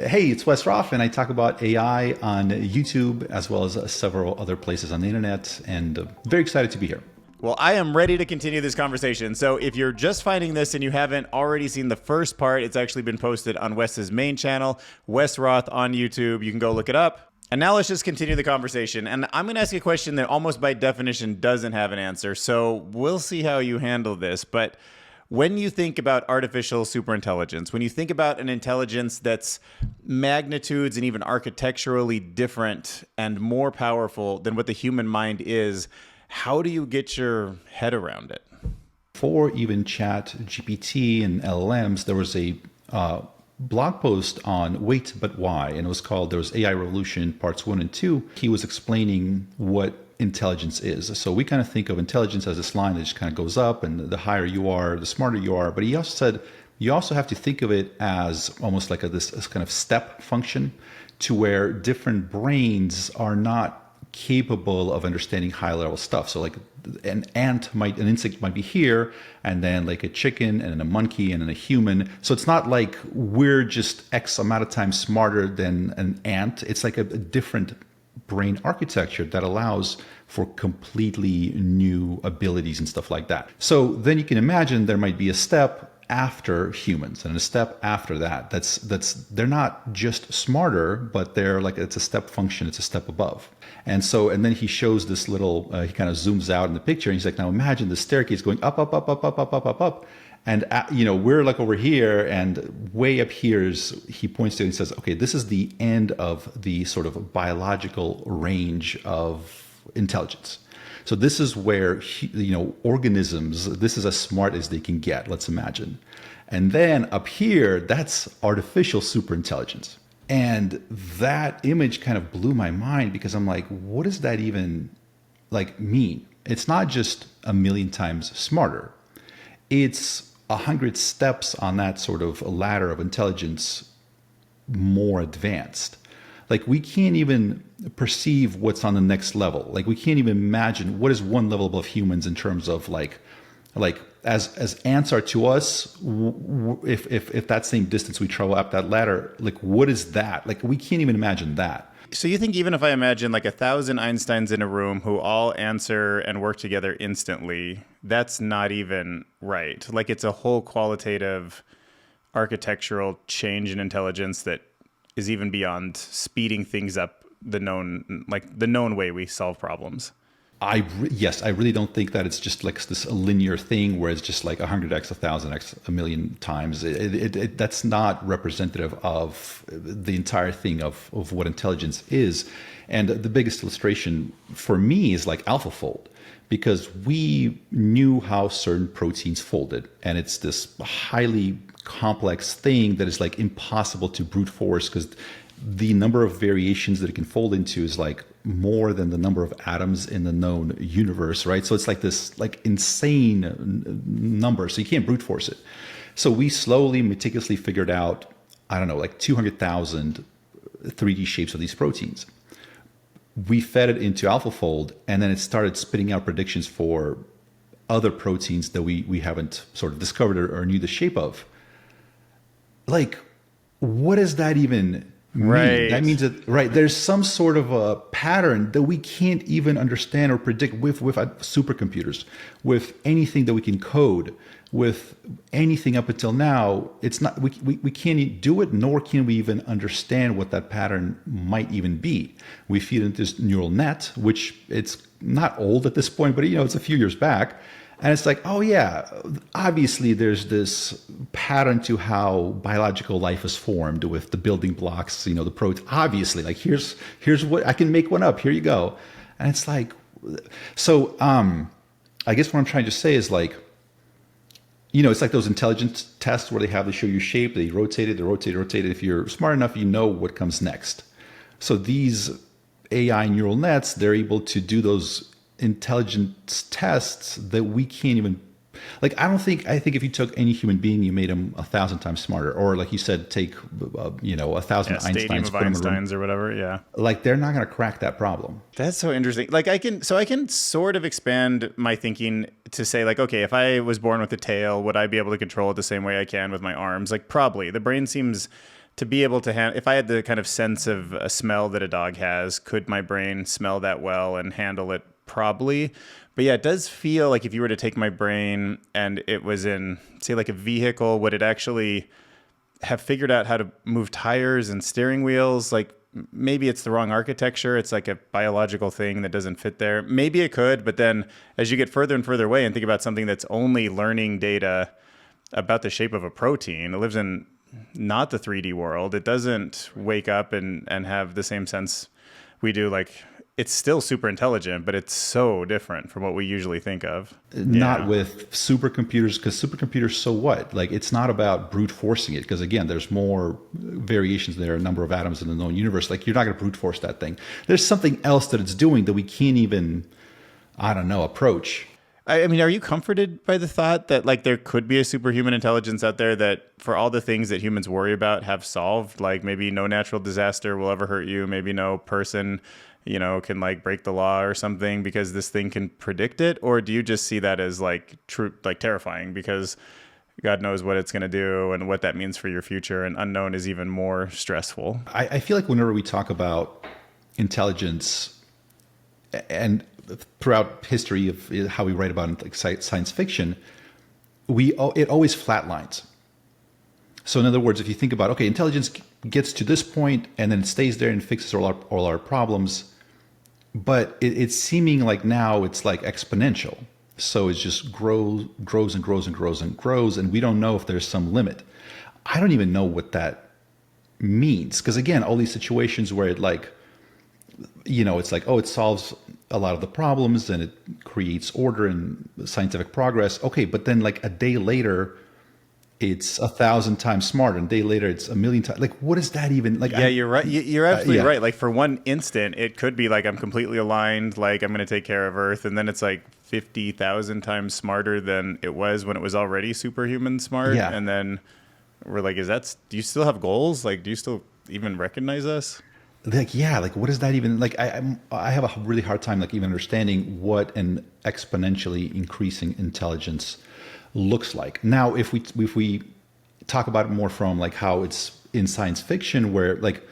Hey, it's Wes Roth, and I talk about AI on YouTube as well as several other places on the internet, and very excited to be here. Well, I am ready to continue this conversation. So if you're just finding this and you haven't already seen the first part, it's actually been posted on Wes's main channel, Wes Roth on YouTube. You can go look it up. And now let's just continue the conversation. And I'm going to ask you a question that almost by definition doesn't have an answer. So we'll see how you handle this. But when you think about artificial superintelligence, when you think about an intelligence that's magnitudes and even architecturally different and more powerful than what the human mind is, how do you get your head around it? For even Chat GPT and LLMs, there was a blog post on Wait But Why, and it was called, there was AI Revolution Parts 1 and 2. He was explaining what intelligence is. So we kind of think of intelligence as this line that just kind of goes up, and the higher you are, the smarter you are. But he also said you also have to think of it as almost like this kind of step function, to where different brains are not capable of understanding high level stuff. So like an insect might be here, and then like a chicken, and then a monkey, and then a human. So it's not like we're just X amount of times smarter than an ant. It's like a different brain architecture that allows for completely new abilities and stuff like that. So then you can imagine there might be a step after humans and a step after that. That's they're not just smarter, but they're like, it's a step function, it's a step above. And then he shows this little, he kind of zooms out in the picture, and he's like, now imagine the staircase going up, up, up, up, up, up, up, up, up. And, we're like over here, and way up here is, he points to it and says, okay, this is the end of the sort of biological range of intelligence. So this is where, organisms, this is as smart as they can get, let's imagine. And then up here, that's artificial superintelligence. And that image kind of blew my mind, because I'm like, what does that even mean? It's not just a million times smarter. It's 100 steps on that sort of ladder of intelligence more advanced. Like, we can't even perceive what's on the next level. Like, we can't even imagine what is one level above humans in terms of like as ants are to us, if that same distance we travel up that ladder, like, what is that? Like, we can't even imagine that. So you think even if I imagine like 1,000 Einsteins in a room who all answer and work together instantly, that's not even right. Like, it's a whole qualitative architectural change in intelligence that is even beyond speeding things up the known way we solve problems. Yes, I really don't think that it's just like this linear thing where it's just like 100x, 1,000x, a million times. That's not representative of the entire thing of what intelligence is. And the biggest illustration for me is like AlphaFold, because we knew how certain proteins folded, and it's this highly complex thing that is like impossible to brute force, because the number of variations that it can fold into is like more than the number of atoms in the known universe, right? So it's like this like insane number, so you can't brute force it. So we slowly, meticulously figured out, I don't know, like 200,000 3D shapes of these proteins. We fed it into AlphaFold, and then it started spitting out predictions for other proteins that we haven't sort of discovered or knew the shape of. Like, what does that even mean? Right. That means that, right, there's some sort of a pattern that we can't even understand or predict with supercomputers, with anything that we can code, with anything up until now. It's not, we can't do it, nor can we even understand what that pattern might even be. We feed into this neural net, which it's not old at this point, but it's a few years back. And it's like, oh yeah, obviously there's this pattern to how biological life is formed with the building blocks, the protein. Obviously, like here's what I can make one up. Here you go. And it's like, so I guess what I'm trying to say is like, it's like those intelligence tests where they show you shape, they rotate it, rotate it. If you're smart enough, you know what comes next. So these AI neural nets, they're able to do those intelligence tests that we can't even, like, I think if you took any human being, you made him 1,000 times smarter, or like you said, take 1,000 stadium Einsteins, of Einsteins or whatever. Yeah, like they're not going to crack that problem. That's so interesting. Like I can sort of expand my thinking to say, like, okay, if I was born with a tail, would I be able to control it the same way I can with my arms? Like, probably. The brain seems to be able to if I had the kind of sense of a smell that a dog has, could my brain smell that well and handle it? Probably. But yeah, it does feel like if you were to take my brain and it was in, say, like a vehicle, would it actually have figured out how to move tires and steering wheels? Like maybe it's the wrong architecture. It's like a biological thing that doesn't fit there. Maybe it could, but then as you get further and further away and think about something that's only learning data about the shape of a protein, it lives in not the 3D world. It doesn't wake up and have the same sense we do. Like it's still super intelligent, but it's so different from what we usually think of. Not with supercomputers, because supercomputers, so what? Like, it's not about brute forcing it, because again, there's more variations. There are a number of atoms in the known universe. Like, you're not going to brute force that thing. There's something else that it's doing that we can't even, I don't know, approach. I mean, are you comforted by the thought that like there could be a superhuman intelligence out there that for all the things that humans worry about have solved? Like maybe no natural disaster will ever hurt you. Maybe no person, you know, can like break the law or something because this thing can predict it? Or do you just see that as like true, like terrifying because God knows what it's going to do and what that means for your future, and unknown is even more stressful? I feel like whenever we talk about intelligence, and throughout history of how we write about like science fiction, it always flatlines. So in other words, if you think about, okay, intelligence gets to this point and then it stays there and fixes all our problems, but it's seeming like now it's like exponential. So it just grows and grows and grows and grows, and we don't know if there's some limit. I don't even know what that means, because again, all these situations where it like, you know, it's like, oh, it solves a lot of the problems and it creates order and scientific progress. Okay, but then like a day later, it's 1,000 times smarter, and a day later it's 1,000,000 times. Like, what is that even? Like, yeah, you're right. You're absolutely yeah. right. Like for one instant, it could be like I'm completely aligned, like I'm going to take care of Earth, and then it's like 50,000 times smarter than it was when it was already superhuman smart. Yeah. And then we're like, do you still have goals? Like, do you still even recognize us? Like, yeah, like what is that even? Like, I have a really hard time like even understanding what an exponentially increasing intelligence looks like. Now, if we talk about it more from like how it's in science fiction, where like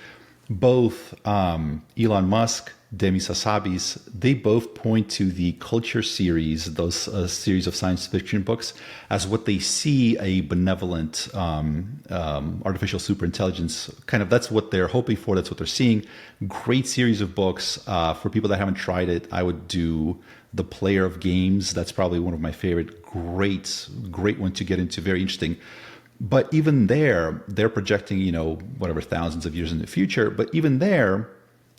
both Elon Musk, Demis Hassabis, they both point to the Culture series, those series of science fiction books, as what they see a benevolent artificial superintelligence. Kind of, that's what they're hoping for. That's what they're seeing. Great series of books. For people that haven't tried it, I would do The Player of Games. That's probably one of my favorite. Great one to get into. Very interesting. But even there, they're projecting, you know, whatever, thousands of years in the future. But even there,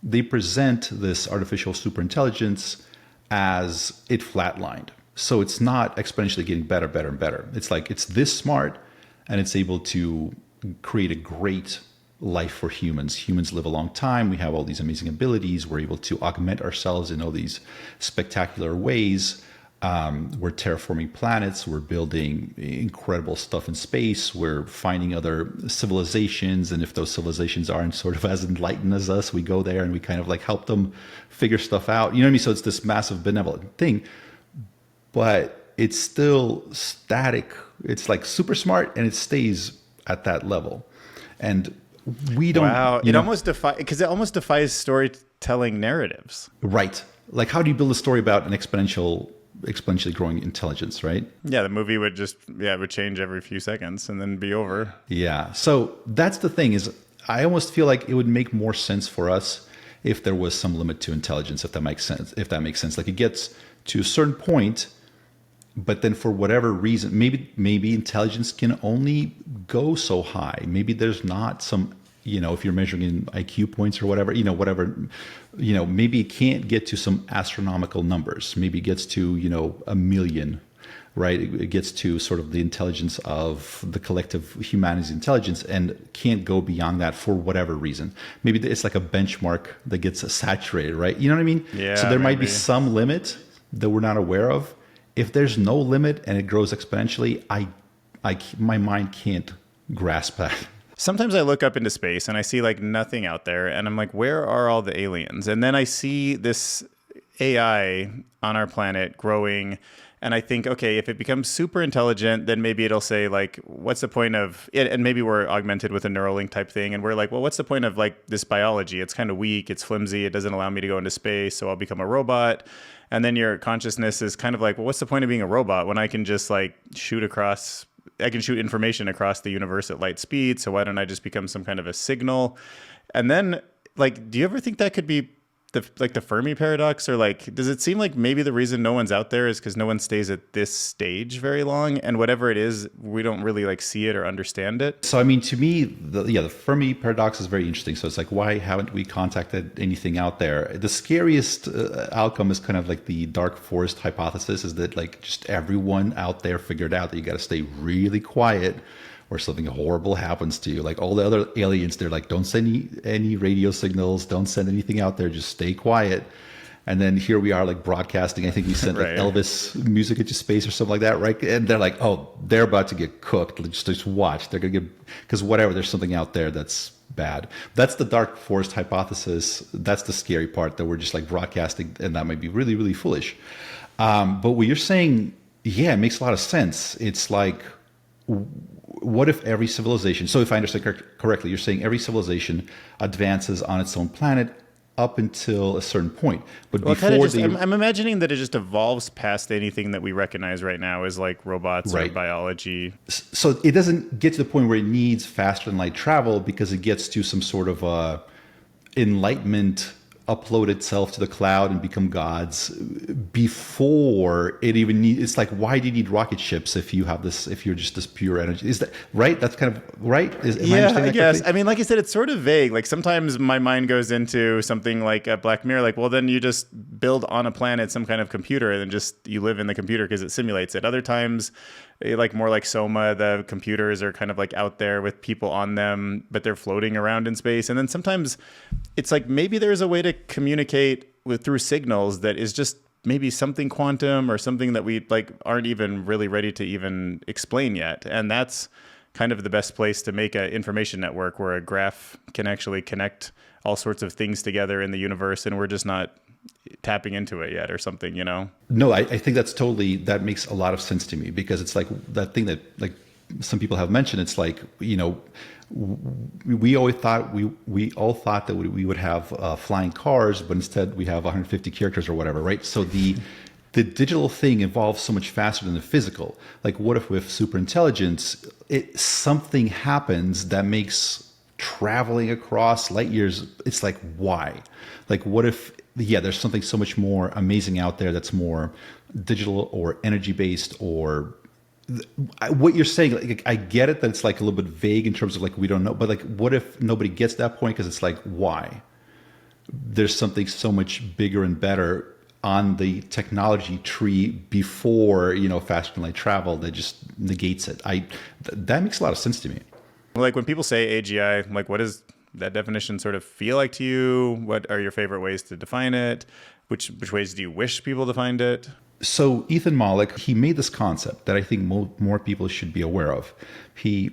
they present this artificial superintelligence as it flatlined. So it's not exponentially getting better, better, and better. It's like it's this smart, and it's able to create a great life for humans. Humans live a long time. We have all these amazing abilities. We're able to augment ourselves in all these spectacular ways. We're terraforming planets. We're building incredible stuff in space. We're finding other civilizations. And if those civilizations aren't sort of as enlightened as us, we go there and we kind of like help them figure stuff out. You know what I mean? So it's this massive benevolent thing, but it's still static. It's like super smart, and it stays at that level. And we don't. Wow. It almost defies storytelling narratives. Right. Like, how do you build a story about an exponentially growing intelligence, right? Yeah, the movie would it would change every few seconds and then be over. Yeah. So that's the thing, is I almost feel like it would make more sense for us if there was some limit to intelligence, if that makes sense. Like, it gets to a certain point, but then for whatever reason, maybe intelligence can only go so high. Maybe there's not some, you know, if you're measuring in IQ points or whatever, maybe it can't get to some astronomical numbers. Maybe it gets to, 1,000,000, right? It gets to sort of the intelligence of the collective humanity's intelligence and can't go beyond that for whatever reason. Maybe it's like a benchmark that gets saturated, right? You know what I mean? Yeah. So there might be some limit that we're not aware of. If there's no limit and it grows exponentially, my mind can't grasp that. Sometimes I look up into space and I see like nothing out there, and I'm like, where are all the aliens? And then I see this AI on our planet growing, And I think, okay, if it becomes super intelligent, then maybe it'll say like, what's the point of it? And maybe we're augmented with a Neuralink type thing. And we're like, well, what's the point of like this biology? It's kind of weak. It's flimsy. It doesn't allow me to go into space. So I'll become a robot. And then your consciousness is kind of like, well, what's the point of being a robot when I can just like I can shoot information across the universe at light speed. So why don't I just become some kind of a signal? And then like, do you ever think that could be the Fermi paradox, or like, does it seem like maybe the reason no one's out there is because no one stays at this stage very long, and whatever it is, we don't really like see it or understand it? So, I mean, to me, the Fermi paradox is very interesting. So it's like, why haven't we contacted anything out there? The scariest outcome is kind of like the dark forest hypothesis, is that like just everyone out there figured out that you got to stay really quiet or something horrible happens to you. Like all the other aliens, they're like, don't send any radio signals, don't send anything out there, just stay quiet. And then here we are like broadcasting. I think we sent like Elvis music into space or something like that, right? And they're like, oh, they're about to get cooked. Just watch. They're going to get, because whatever, there's something out there that's bad. That's the dark forest hypothesis. That's the scary part, that we're just like broadcasting, and that might be really, really foolish. But what you're saying, yeah, it makes a lot of sense. It's like, what if every civilization, so if I understand correctly, you're saying every civilization advances on its own planet up until a certain point. But well, before I'm imagining that it just evolves past anything that we recognize right now as like robots or biology. So it doesn't get to the point where it needs faster than light travel, because it gets to some sort of enlightenment, upload itself to the cloud and become gods before it even needs. It's like, why do you need rocket ships if you have this, if you're just this pure energy? Is that right? That's kind of right. I guess. I mean, like I said, it's sort of vague. Like sometimes my mind goes into something like a Black Mirror, like, well, then you just build on a planet some kind of computer and then just you live in the computer because it simulates it. Other times, like more like Soma, the computers are kind of like out there with people on them, but they're floating around in space. And then sometimes it's like maybe there's a way to communicate through signals that is just maybe something quantum or something that we like aren't even really ready to even explain yet. And that's kind of the best place to make an information network where a graph can actually connect all sorts of things together in the universe, and we're just not tapping into it yet or something, you know? No, I think that makes a lot of sense to me, because it's like that thing that like some people have mentioned. It's like, you know, we always thought we all thought that we would have flying cars, but instead we have 150 characters or whatever, right? So the digital thing evolves so much faster than the physical. Like, what if with superintelligence, something happens that makes traveling across light years? It's like, why? Like, what if, there's something so much more amazing out there that's more digital or energy based, or what you're saying, like, I get it that it's like a little bit vague in terms of like, we don't know, but like, what if nobody gets that point? Because it's like, why? There's something so much bigger and better on the technology tree before, faster than light travel that just negates it. That makes a lot of sense to me. Like when people say AGI, like what does that definition sort of feel like to you? What are your favorite ways to define it? Which ways do you wish people defined it? So Ethan Mollick, he made this concept that I think more people should be aware of. He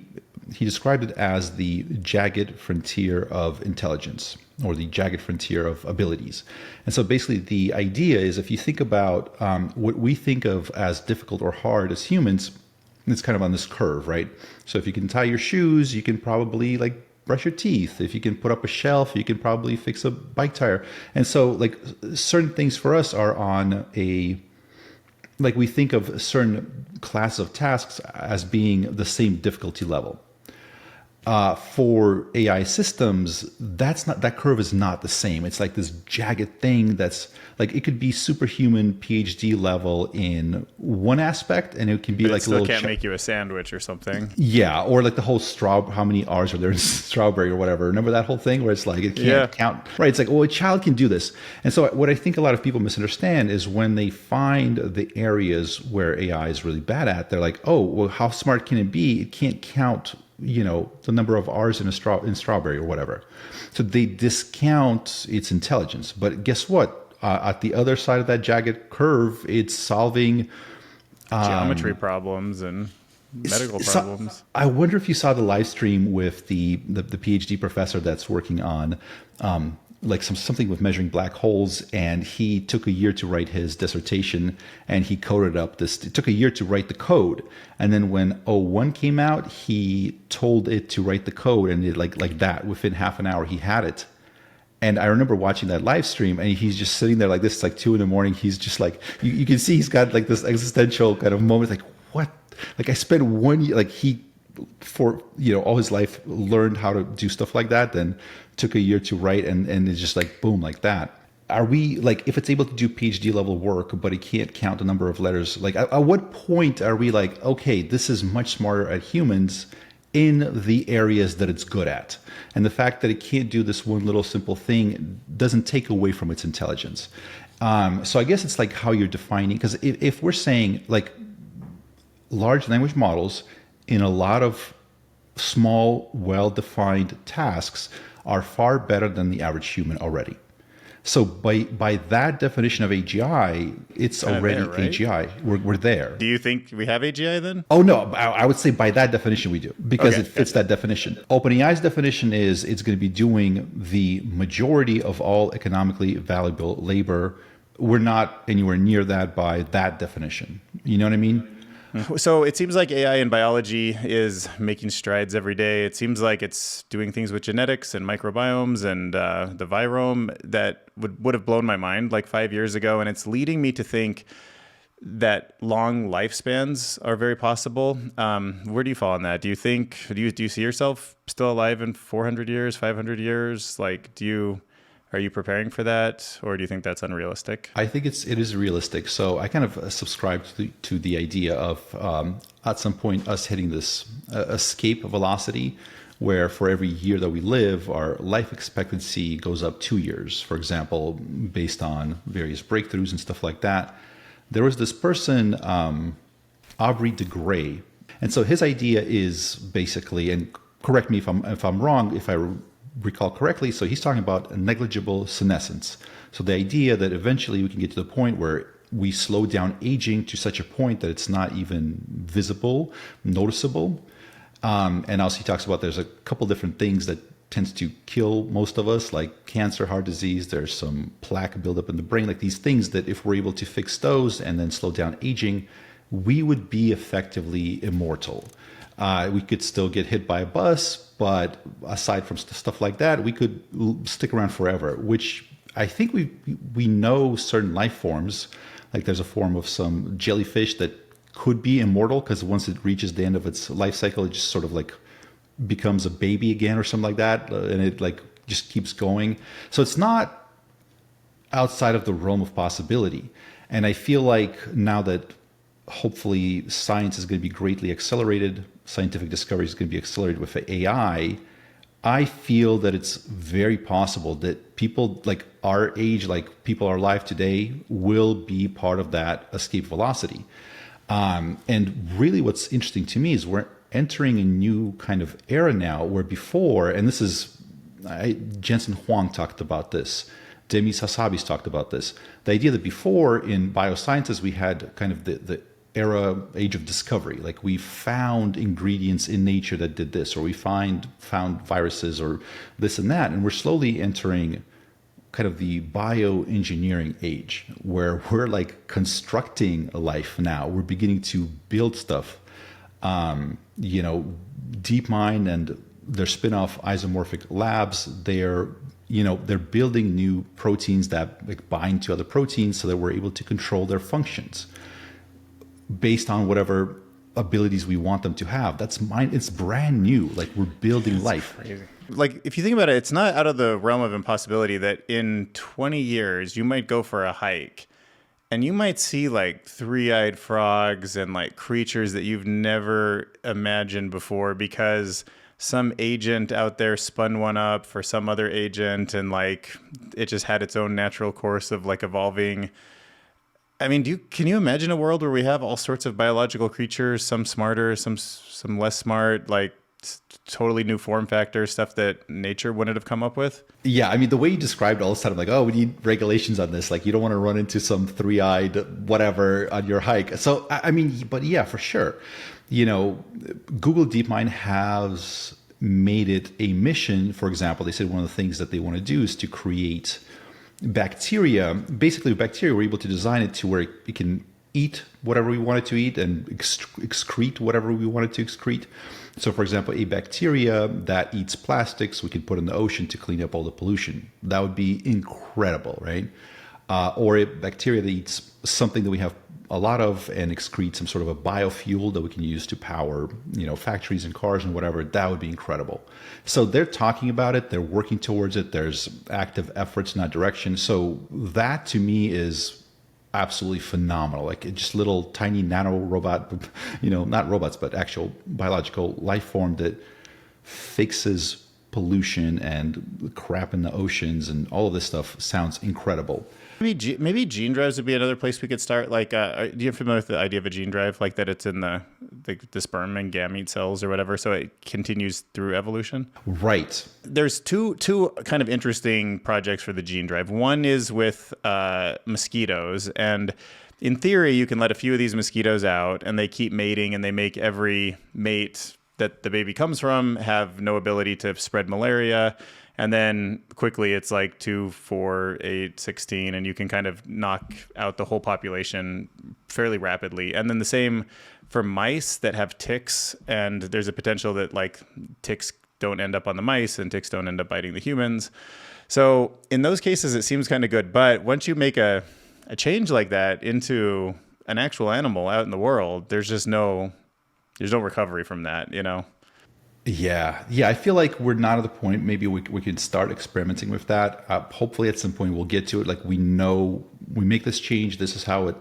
described it as the jagged frontier of intelligence, or the jagged frontier of abilities. And so basically the idea is, if you think about what we think of as difficult or hard as humans, it's kind of on this curve, right? So if you can tie your shoes, you can probably like brush your teeth. If you can put up a shelf, you can probably fix a bike tire. And so like certain things for us are on like we think of a certain class of tasks as being the same difficulty level. For AI systems, that curve is not the same. It's like this jagged thing that's like, it could be superhuman PhD level in one aspect, and it can be like a little can't make you a sandwich or something. Yeah, or like the whole how many R's are there in strawberry or whatever. Remember that whole thing where it's like it can't count. Right, it's like, oh, a child can do this. And so what I think a lot of people misunderstand is when they find the areas where AI is really bad at, they're like, oh, well, how smart can it be? It can't count the number of R's in strawberry or whatever. So they discount its intelligence. But guess what? At the other side of that jagged curve, it's solving geometry problems and medical problems. I wonder if you saw the live stream with the PhD professor that's working on like something with measuring black holes, and he took a year to write his dissertation, and he coded up this. It took a year to write the code, and then when O1 came out, he told it to write the code, and it like that within half an hour he had it. And I remember watching that live stream, and he's just sitting there like this. It's like 2 a.m. He's just like, you can see he's got like this existential kind of moment, like, what? Like I spent 1 year, like he, for, all his life learned how to do stuff like that, then took a year to write, and it's just like, boom, like that. Are we, like, if it's able to do PhD level work, but it can't count the number of letters, like at what point are we like, okay, this is much smarter at humans in the areas that it's good at? And the fact that it can't do this one little simple thing doesn't take away from its intelligence. So I guess it's like how you're defining, because if we're saying like large language models in a lot of small, well-defined tasks are far better than the average human already. So by that definition of AGI, it's Kind of already there, right? AGI. We're there. Do you think we have AGI then? Oh, no, I would say by that definition we do, because Okay, it fits that definition. OpenAI's definition is it's going to be doing the majority of all economically valuable labor. We're not anywhere near that by that definition. You know what I mean? So it seems like AI in biology is making strides every day. It seems like it's doing things with genetics and microbiomes and the virome that would have blown my mind like 5 years ago. And it's leading me to think that long lifespans are very possible. Where do you fall on that? Do you see yourself still alive in 400 years, 500 years? Like, are you preparing for that, or do you think that's unrealistic? I think it is realistic. So I kind of subscribe to the idea of at some point us hitting this escape velocity, where for every year that we live, our life expectancy goes up 2 years, for example, based on various breakthroughs and stuff like that. There was this person, Aubrey de Grey, and so his idea is basically, and correct me if I'm wrong, if I recall correctly, so he's talking about a negligible senescence. So the idea that eventually we can get to the point where we slow down aging to such a point that it's not even visible, noticeable. And also he talks about there's a couple different things that tends to kill most of us, like cancer, heart disease. There's some plaque buildup in the brain, like these things that if we're able to fix those and then slow down aging, we would be effectively immortal. We could still get hit by a bus, but aside from stuff like that, we could stick around forever, which I think we know certain life forms, like there's a form of some jellyfish that could be immortal because once it reaches the end of its life cycle, it just sort of like becomes a baby again or something like that, and it like just keeps going. So it's not outside of the realm of possibility. And I feel like now that hopefully science is going to be greatly accelerated, scientific discovery is going to be accelerated with AI, I feel that it's very possible that people like our age, like people are alive today, will be part of that escape velocity. And really what's interesting to me is we're entering a new kind of era now where before, and this is, Jensen Huang talked about this, Demis Hassabis talked about this, the idea that before in biosciences we had kind of the age of discovery, like we found ingredients in nature that did this, or we found viruses or this and that, and we're slowly entering kind of the bioengineering age where we're like constructing a life now. We're beginning to build stuff. DeepMind and their spin-off isomorphic labs, they're building new proteins that like bind to other proteins so that we're able to control their functions based on whatever abilities we want them to have. It's brand new. Like we're building life. Crazy. Like if you think about it, it's not out of the realm of impossibility that in 20 years you might go for a hike and you might see like three-eyed frogs and like creatures that you've never imagined before because some agent out there spun one up for some other agent and like it just had its own natural course of like evolving. I mean, can you imagine a world where we have all sorts of biological creatures, some smarter, some less smart, like totally new form factor stuff that nature wouldn't have come up with? Yeah, I mean, the way you described all this time, like, oh, we need regulations on this. Like, you don't want to run into some three-eyed whatever on your hike. So, I mean, but yeah, for sure. Google DeepMind has made it a mission. For example, they said one of the things that they want to do is to create bacteria. Basically, with bacteria, we're able to design it to where it can eat whatever we want it to eat and excrete whatever we want it to excrete. So, for example, a bacteria that eats plastics, we can put in the ocean to clean up all the pollution. That would be incredible, right? Or a bacteria that eats something that we have a lot of and excrete some sort of a biofuel that we can use to power, factories and cars and whatever. That would be incredible. So they're talking about it. They're working towards it. There's active efforts in that direction. So that to me is absolutely phenomenal. Like just little tiny nano robot, not robots, but actual biological life form that fixes pollution and crap in the oceans and all of this stuff sounds incredible. Maybe gene drives would be another place we could start. Like, do you familiar with the idea of a gene drive? Like that it's in the sperm and gamete cells or whatever, so it continues through evolution? Right. There's two kind of interesting projects for the gene drive. One is with mosquitoes, and in theory, you can let a few of these mosquitoes out, and they keep mating, and they make every mate that the baby comes from have no ability to spread malaria. And then quickly it's like 2, 4, 8, 16, and you can kind of knock out the whole population fairly rapidly. And then the same for mice that have ticks, and there's a potential that like ticks don't end up on the mice and ticks don't end up biting the humans. So in those cases, it seems kind of good. But once you make a change like that into an actual animal out in the world, there's no recovery from that, Yeah. I feel like we're not at the point. Maybe we can start experimenting with that. Hopefully, at some point, we'll get to it. Like we know we make this change. This is how it.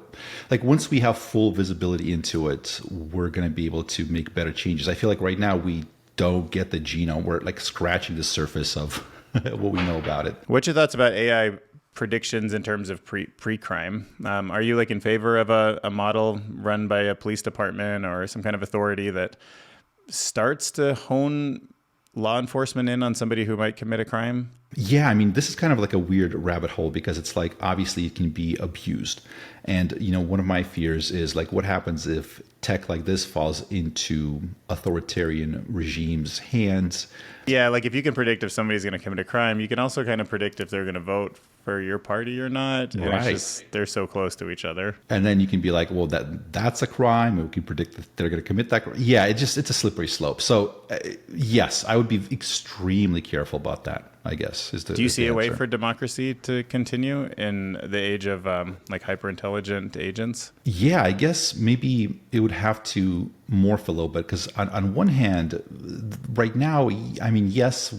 Like once we have full visibility into it, we're going to be able to make better changes. I feel like right now we don't get the genome. We're like scratching the surface of what we know about it. What's your thoughts about AI predictions in terms of pre-crime? Are you like in favor of a model run by a police department or some kind of authority that starts to hone law enforcement in on somebody who might commit a crime? Yeah, I mean, this is kind of like a weird rabbit hole because it's like, obviously it can be abused. And, one of my fears is like, what happens if tech like this falls into authoritarian regimes' hands? Yeah, like if you can predict if somebody's going to commit a crime, you can also kind of predict if they're going to vote for your party or not. And Right. it's just, they're so close to each other. And then you can be like, well, that's a crime. We can predict that they're going to commit that crime. Yeah, it's a slippery slope. So yes, I would be extremely careful about that, I guess. Do you see a way for democracy to continue in the age of like hyper-intelligent agents? Yeah, I guess maybe it would have to morph a little bit because on one hand, right now, I mean, yes,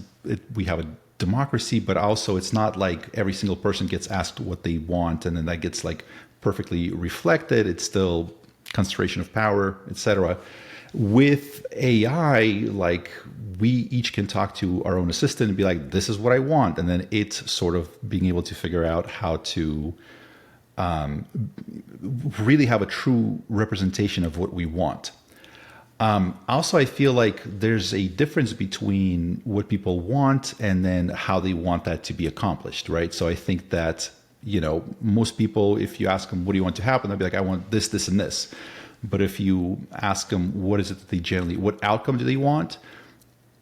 we have a democracy, but also it's not like every single person gets asked what they want and then that gets like perfectly reflected. It's still concentration of power, etc. With AI, like we each can talk to our own assistant and be like, this is what I want. And then it's sort of being able to figure out how to really have a true representation of what we want. Also, I feel like there's a difference between what people want and then how they want that to be accomplished, right? So I think that, most people, if you ask them, what do you want to happen? They'll be like, I want this, this, and this. But if you ask them, what is it that what outcome do they want?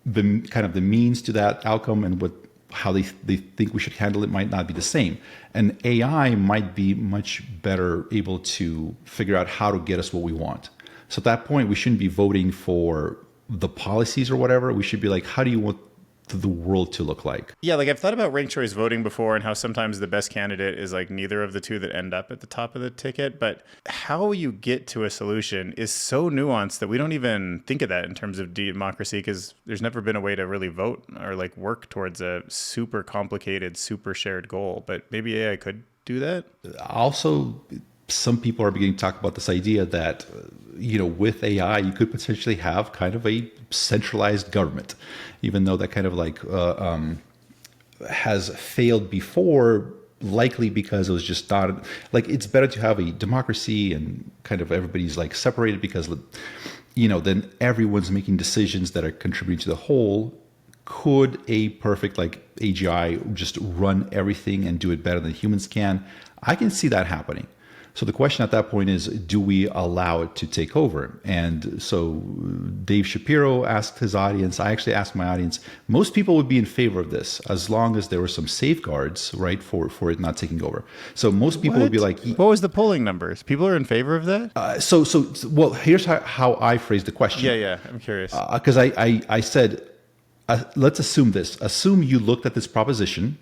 The kind of the means to that outcome and how they think we should handle it might not be the same. And AI might be much better able to figure out how to get us what we want. So at that point, we shouldn't be voting for the policies or whatever. We should be like, how do you want the world to look like? Yeah, like I've thought about ranked choice voting before and how sometimes the best candidate is like neither of the two that end up at the top of the ticket. But how you get to a solution is so nuanced that we don't even think of that in terms of democracy because there's never been a way to really vote or like work towards a super complicated, super shared goal. But maybe AI could do that. Also, some people are beginning to talk about this idea that, with AI, you could potentially have kind of a centralized government, even though that kind of like has failed before, likely because it was just not like it's better to have a democracy and kind of everybody's like separated because, then everyone's making decisions that are contributing to the whole. Could a perfect like AGI just run everything and do it better than humans can? I can see that happening. So the question at that point is, do we allow it to take over? And so Dave Shapiro asked his audience, I actually asked my audience, most people would be in favor of this as long as there were some safeguards, right, for it not taking over. So most people would be like, what was the polling numbers? People are in favor of that? Well, here's how I phrased the question. Yeah, I'm curious. Because I said, let's assume this. Assume you looked at this proposition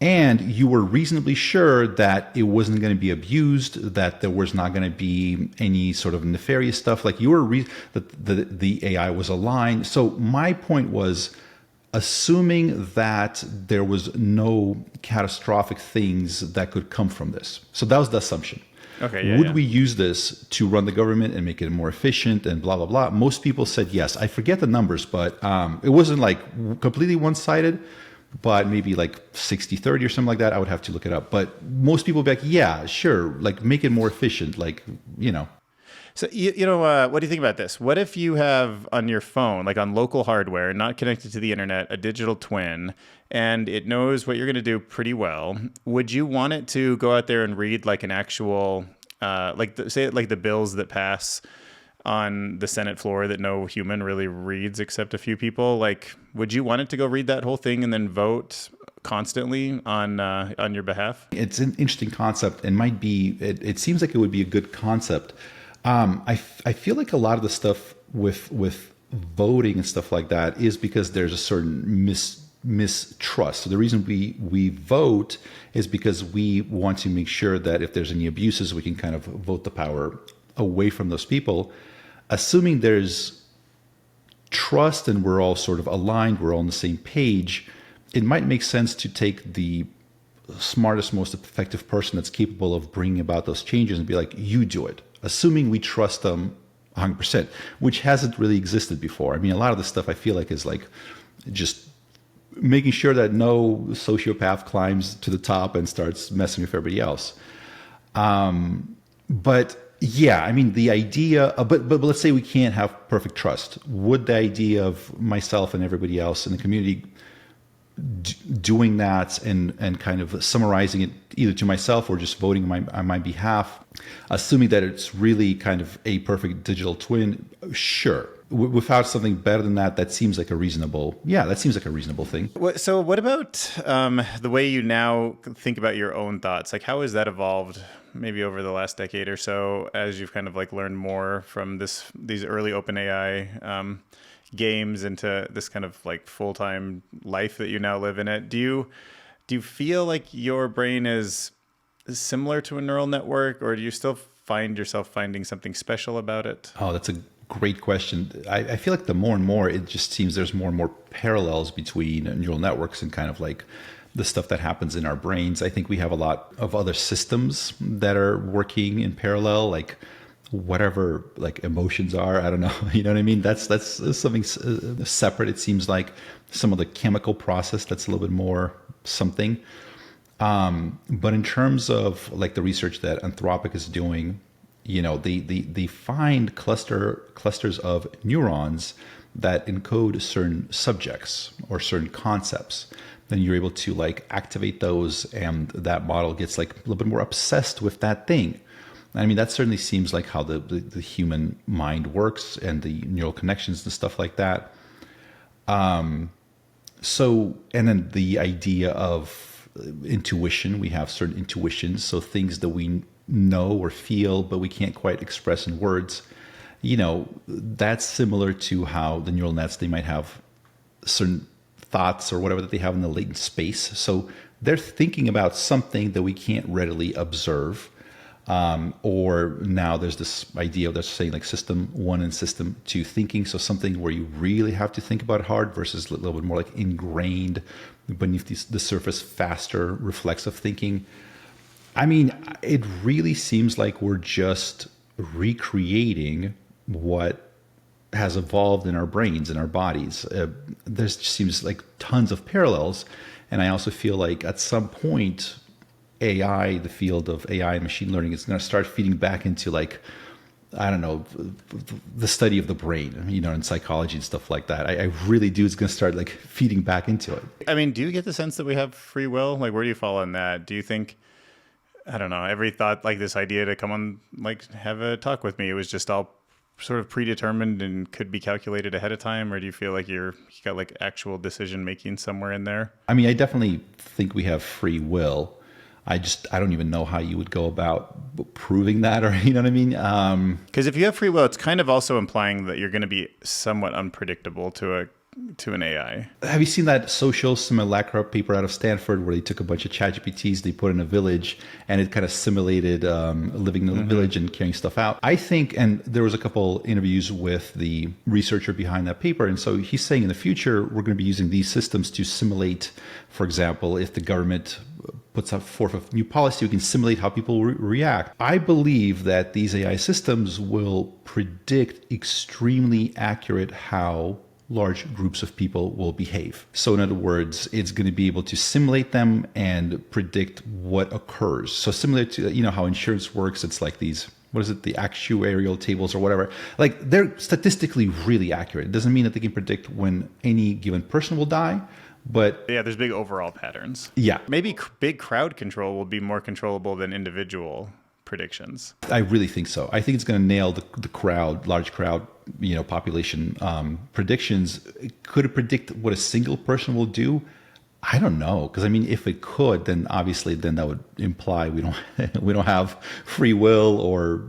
and you were reasonably sure that it wasn't going to be abused, that there was not going to be any sort of nefarious stuff. Like you were that the AI was aligned. So my point was, assuming that there was no catastrophic things that could come from this. So that was the assumption. Okay. Would we use this to run the government and make it more efficient and blah, blah, blah? Most people said yes. I forget the numbers, but it wasn't like completely one-sided, but maybe like 60-30 or something like that. I would have to look it up. But most people would be like, yeah, sure, like make it more efficient, like, you know. So, what do you think about this? What if you have on your phone, like on local hardware, not connected to the internet, a digital twin, and it knows what you're going to do pretty well? Would you want it to go out there and read like an actual, say the bills that pass on the Senate floor that no human really reads except a few people? Like, would you want it to go read that whole thing and then vote constantly on your behalf? It's an interesting concept and might be, it seems like it would be a good concept. I feel like a lot of the stuff with voting and stuff like that is because there's a certain mistrust. So the reason we vote is because we want to make sure that if there's any abuses, we can kind of vote the power away from those people. Assuming there's trust and we're all sort of aligned, we're all on the same page, it might make sense to take the smartest, most effective person that's capable of bringing about those changes and be like, you do it. Assuming we trust them 100%, which hasn't really existed before. I mean, a lot of the stuff I feel like is like just making sure that no sociopath climbs to the top and starts messing with everybody else. But yeah, I mean, the idea, but let's say we can't have perfect trust. Would the idea of myself and everybody else in the community doing that and kind of summarizing it either to myself or just voting on my behalf, assuming that it's really kind of a perfect digital twin, sure. Without something better than that, that seems like a reasonable thing. So what about the way you now think about your own thoughts? Like, how has that evolved maybe over the last decade or so as you've kind of like learned more from these early OpenAI games into this kind of like full-time life that you now live in it? Do you feel like your brain is similar to a neural network, or do you still find yourself finding something special about it? Oh, that's a great question. I feel like the more and more, it just seems there's more and more parallels between neural networks and kind of like the stuff that happens in our brains. I think we have a lot of other systems that are working in parallel, like whatever like emotions are. I don't know. You know what I mean? That's something separate. It seems like some of the chemical process that's a little bit more something. But in terms of like the research that Anthropic is doing, you know, they find clusters of neurons that encode certain subjects or certain concepts. Then you're able to like activate those, and that model gets like a little bit more obsessed with that thing. I mean, that certainly seems like how the human mind works and the neural connections and stuff like that. So, and then the idea of intuition, we have certain intuitions. So things that we know or feel, but we can't quite express in words. You know, that's similar to how the neural nets, they might have certain thoughts or whatever that they have in the latent space. So they're thinking about something that we can't readily observe. Or now there's this idea of, let's say, like system 1 and system 2 thinking. So something where you really have to think about hard versus a little bit more like ingrained beneath the surface, faster reflexive thinking. I mean, it really seems like we're just recreating what has evolved in our brains and our bodies. There seems like tons of parallels. And I also feel like at some point, AI, the field of AI and machine learning, is going to start feeding back into like, I don't know, the study of the brain, you know, and psychology and stuff like that. I really do. It's going to start like feeding back into it. I mean, do you get the sense that we have free will? Like, where do you fall on that? Do you think I don't know, every thought, like this idea to come on, like have a talk with me, it was just all sort of predetermined and could be calculated ahead of time? Or do you feel like you got like actual decision making somewhere in there? I mean, I definitely think we have free will. I don't even know how you would go about proving that, or you know what I mean? Because if you have free will, it's kind of also implying that you're going to be somewhat unpredictable to an AI. Have you seen that social simulacra paper out of Stanford where they took a bunch of ChatGPTs, they put in a village, and it kind of simulated living in the village and carrying stuff out? I think, and there was a couple interviews with the researcher behind that paper, and so he's saying in the future we're going to be using these systems to simulate, for example, if the government puts forth a new policy, we can simulate how people react. I believe that these AI systems will predict extremely accurate how large groups of people will behave. So in other words, it's going to be able to simulate them and predict what occurs. So similar to, you know, how insurance works, it's like these, what is it, the actuarial tables or whatever. Like they're statistically really accurate. It doesn't mean that they can predict when any given person will die, but yeah, there's big overall patterns. Yeah. Maybe big crowd control will be more controllable than individual predictions. I really think so. I think it's going to nail the crowd, large crowd, you know, population predictions. Could it predict what a single person will do? I don't know, because I mean, if it could, then obviously, then that would imply we don't have free will or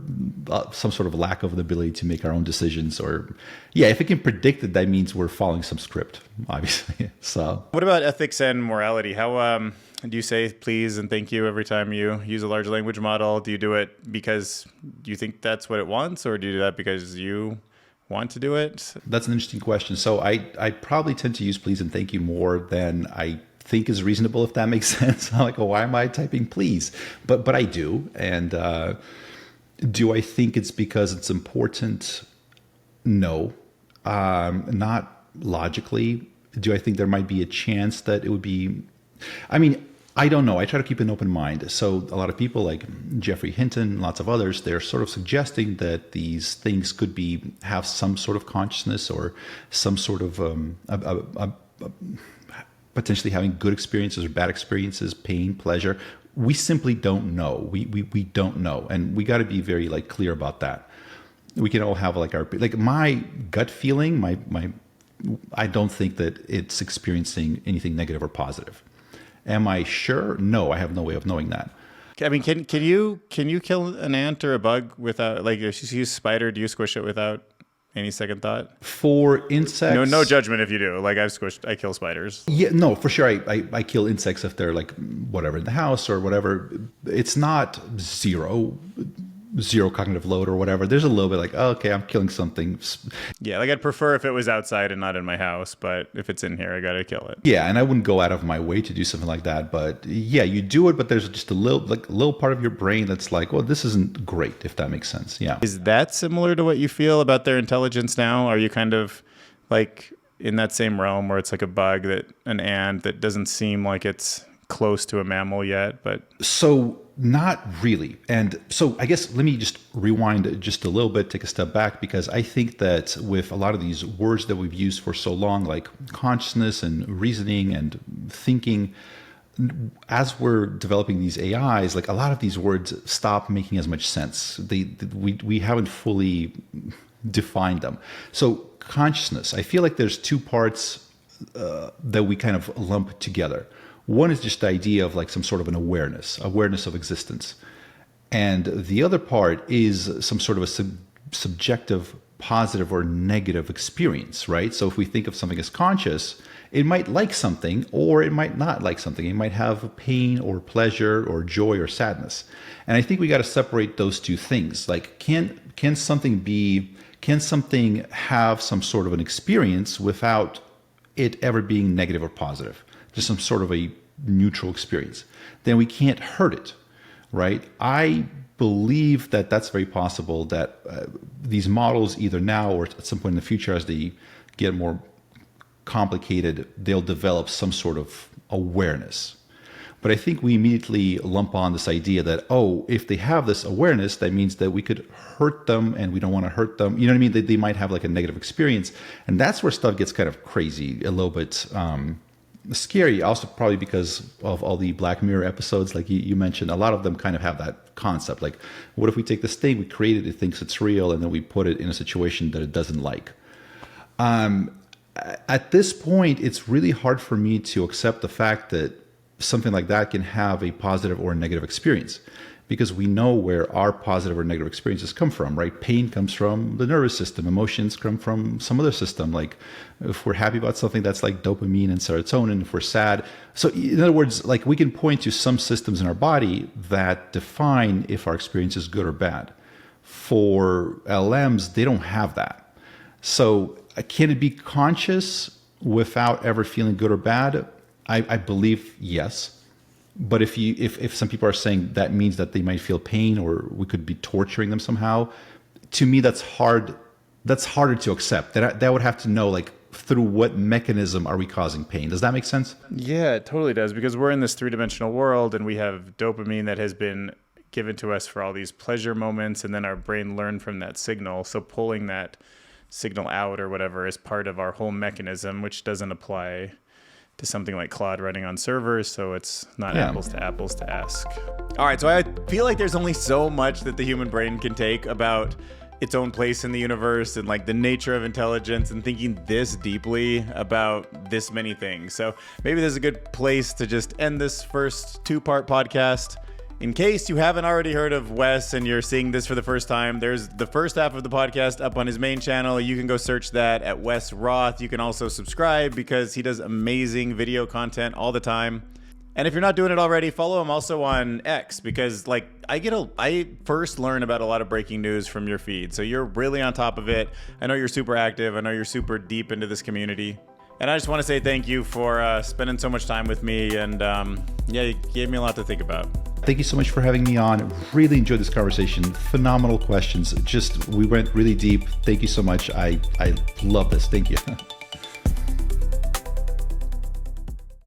some sort of lack of the ability to make our own decisions. Or, yeah, if it can predict it, that means we're following some script, obviously. So, what about ethics and morality? How do you say please and thank you every time you use a large language model? Do you do it because you think that's what it wants, or do you do that because you want to do it? That's an interesting question. So I probably tend to use please and thank you more than I think is reasonable, if that makes sense. I'm like, oh, why am I typing please? But I do. And do I think it's because it's important? No, not logically. Do I think there might be a chance that it would be, I mean, I don't know. I try to keep an open mind. So a lot of people like Jeffrey Hinton, lots of others, they're sort of suggesting that these things could have some sort of consciousness or some sort of potentially having good experiences or bad experiences, pain, pleasure. We simply don't know. We don't know, and we got to be very like clear about that. We can all have like my gut feeling. I don't think that it's experiencing anything negative or positive. Am I sure? No, I have no way of knowing that. I mean, can you kill an ant or a bug without, like, if you use spider, do you squish it without any second thought? For insects, no judgment if you do. Like I kill spiders. Yeah, no, for sure. I kill insects if they're like whatever in the house or whatever. It's not zero cognitive load or whatever. There's a little bit like, oh, okay, I'm killing something. Yeah, like I'd prefer if it was outside and not in my house, but if it's in here, I gotta kill it. Yeah, and I wouldn't go out of my way to do something like that. But yeah, you do it, but there's just a little part of your brain that's like, well, this isn't great, if that makes sense. Yeah. Is that similar to what you feel about their intelligence now? Are you kind of like in that same realm where it's like an ant that doesn't seem like it's close to a mammal yet, but so not really. And so I guess let me just rewind just a little bit, take a step back, because I think that with a lot of these words that we've used for so long, like consciousness and reasoning and thinking, as we're developing these AIs, like a lot of these words stop making as much sense. We haven't fully defined them. So consciousness, I feel like there's two parts that we kind of lump together. One is just the idea of like some sort of an awareness of existence. And the other part is some sort of a subjective positive or negative experience, right? So if we think of something as conscious, it might like something or it might not like something. It might have pain or pleasure or joy or sadness. And I think we got to separate those two things. Like can something have some sort of an experience without it ever being negative or positive? Just some sort of a neutral experience, then we can't hurt it, right? I believe that that's very possible, that these models either now or at some point in the future, as they get more complicated, they'll develop some sort of awareness. But I think we immediately lump on this idea that, oh, if they have this awareness, that means that we could hurt them and we don't want to hurt them. You know what I mean? They might have like a negative experience. And that's where stuff gets kind of crazy, a little bit scary. Also, probably because of all the Black Mirror episodes, like you mentioned, a lot of them kind of have that concept. Like, what if we take this thing, we create it, it thinks it's real, and then we put it in a situation that it doesn't like? At this point, it's really hard for me to accept the fact that something like that can have a positive or negative experience, because we know where our positive or negative experiences come from, right? Pain comes from the nervous system. Emotions come from some other system. Like if we're happy about something, that's like dopamine and serotonin. If we're sad. So in other words, like we can point to some systems in our body that define if our experience is good or bad. For LMs, they don't have that. So can it be conscious without ever feeling good or bad? I believe yes. But if some people are saying that means that they might feel pain or we could be torturing them somehow, to me that's hard. That's harder to accept. That would have to know, like, through what mechanism are we causing pain? Does that make sense? Yeah, it totally does, because we're in this three-dimensional world and we have dopamine that has been given to us for all these pleasure moments, and then our brain learned from that signal. So pulling that signal out or whatever is part of our whole mechanism, which doesn't apply to something like Claude running on servers, so it's not apples to apples to ask. All right, so I feel like there's only so much that the human brain can take about its own place in the universe and like the nature of intelligence and thinking this deeply about this many things. So maybe there's a good place to just end this first two-part podcast. In case you haven't already heard of Wes and you're seeing this for the first time, there's the first half of the podcast up on his main channel. You can go search that at Wes Roth. You can also subscribe because he does amazing video content all the time. And if you're not doing it already, follow him also on X, because like I first learn about a lot of breaking news from your feed. So you're really on top of it. I know you're super active. I know you're super deep into this community. And I just want to say thank you for spending so much time with me. And yeah, you gave me a lot to think about. Thank you so much for having me on. Really enjoyed this conversation. Phenomenal questions. We went really deep. Thank you so much. I love this. Thank you.